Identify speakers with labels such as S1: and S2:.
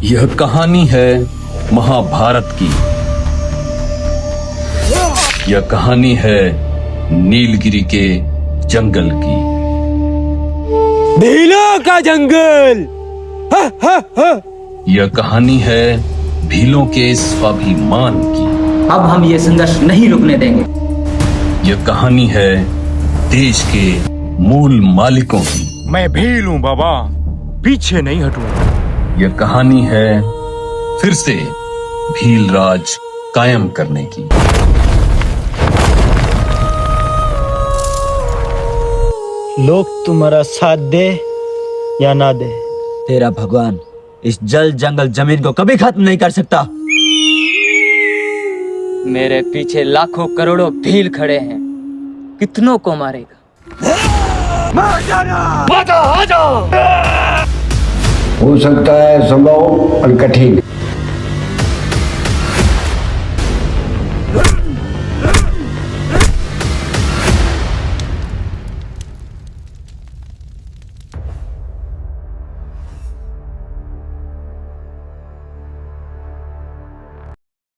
S1: यह कहानी है महाभारत की। यह कहानी है नीलगिरी के जंगल की।
S2: भीलों का जंगल। हा, हा, हा।
S1: यह कहानी है भीलों के स्वाभिमान की।
S3: अब हम ये संघर्ष नहीं रुकने देंगे।
S1: यह कहानी है देश के मूल मालिकों की।
S4: मैं भील हूँ बाबा, पीछे नहीं हटूंगा।
S1: यह कहानी है फिर से भील राज कायम करने की।
S5: लोग तुम्हारा साथ दे या ना दे,
S6: तेरा भगवान इस जल जंगल जमीन को कभी खत्म नहीं कर सकता।
S7: मेरे पीछे लाखों करोड़ों भील खड़े हैं, कितनों को मारेगा?
S8: हो सकता है संभव और कठिन।